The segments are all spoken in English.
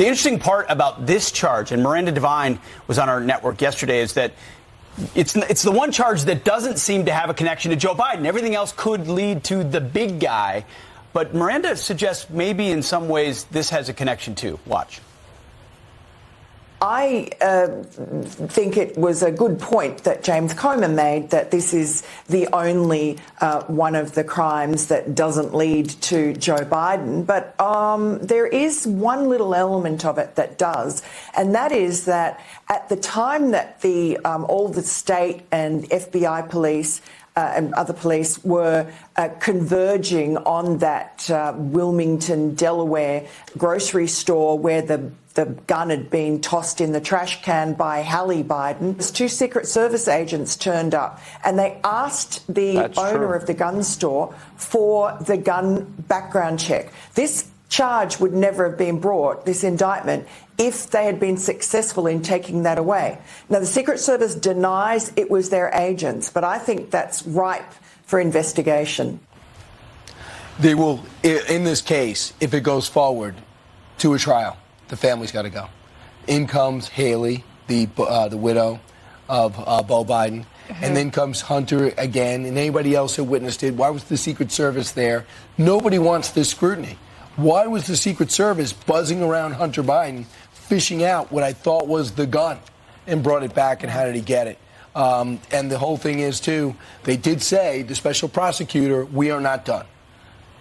The interesting part about this charge, and Miranda Devine was on our network yesterday, is that it's the one charge that doesn't seem to have a connection to Joe Biden. Everything else could lead to the big guy. But Miranda suggests maybe in some ways this has a connection too. Watch. I think it was a good point that James Comer made, that this is the only one of the crimes that doesn't lead to Joe Biden. But there is one little element of it that does, and that is that at the time that all the state and FBI police and other police were converging on that Wilmington, Delaware grocery store where the gun had been tossed in the trash can by Hallie Biden. 2 Secret Service agents turned up and they asked the owner of the gun store for the gun background check. This charge would never have been brought, this indictment, if they had been successful in taking that away. Now, the Secret Service denies it was their agents, but I think that's ripe for investigation. They will, in this case, if it goes forward to a trial, the family's got to go. In comes Haley, the widow of Beau Biden, and then comes Hunter again, and anybody else who witnessed it. Why was the Secret Service there? Nobody wants this scrutiny. Why was the Secret Service buzzing around Hunter Biden, fishing out what I thought was the gun, and brought it back, and how did he get it? And the whole thing is, too, they did say, the special prosecutor, we are not done.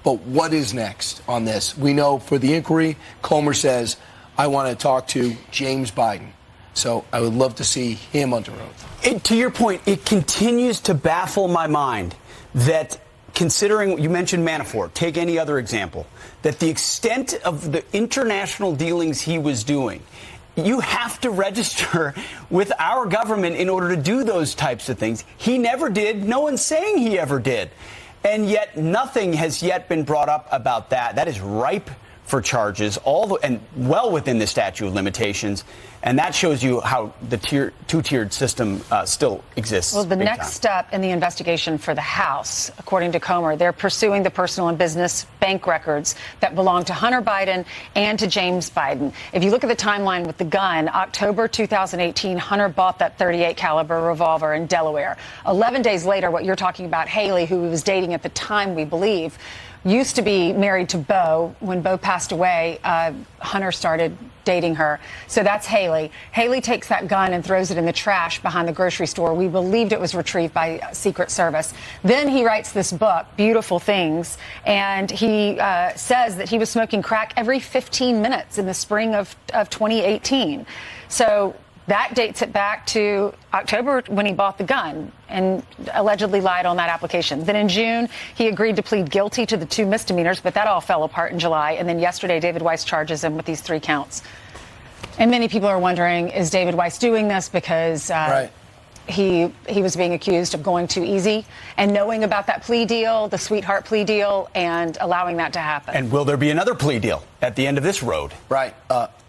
But what is next on this? We know for the inquiry, Comer says, I want to talk to James Biden. So I would love to see him under oath. To your point, it continues to baffle my mind that, considering, you mentioned Manafort, take any other example, that the extent of the international dealings he was doing, you have to register with our government in order to do those types of things. He never did. No one's saying he ever did. And yet nothing has yet been brought up about that. That is ripe for charges, and well within the statute of limitations. And that shows you how the two-tiered system still exists. Well, the next step in the investigation for the House, according to Comer, they're pursuing the personal and business bank records that belong to Hunter Biden and to James Biden. If you look at the timeline with the gun, October 2018, Hunter bought that .38 caliber revolver in Delaware. 11 days later, what you're talking about, Haley, who he was dating at the time, we believe, used to be married to Beau. When Beau passed away, Hunter started dating her. So that's Haley. Haley takes that gun and throws it in the trash behind the grocery store. We believed it was retrieved by Secret Service. Then he writes this book, Beautiful Things, and he says that he was smoking crack every 15 minutes in the spring of 2018. So that dates it back to October when he bought the gun and allegedly lied on that application. Then in June, he agreed to plead guilty to the 2 misdemeanors, but that all fell apart in July. And then yesterday, David Weiss charges him with these 3 counts. And many people are wondering, is David Weiss doing this because he was being accused of going too easy and knowing about that plea deal, the sweetheart plea deal, and allowing that to happen? And will there be another plea deal at the end of this road? Right.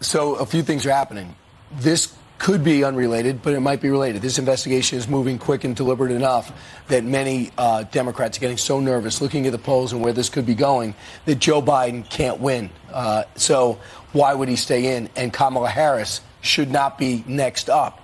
So a few things are happening. This could be unrelated, but it might be related. This investigation is moving quick and deliberate enough that many Democrats are getting so nervous looking at the polls and where this could be going that Joe Biden can't win. So why would he stay in? And Kamala Harris should not be next up.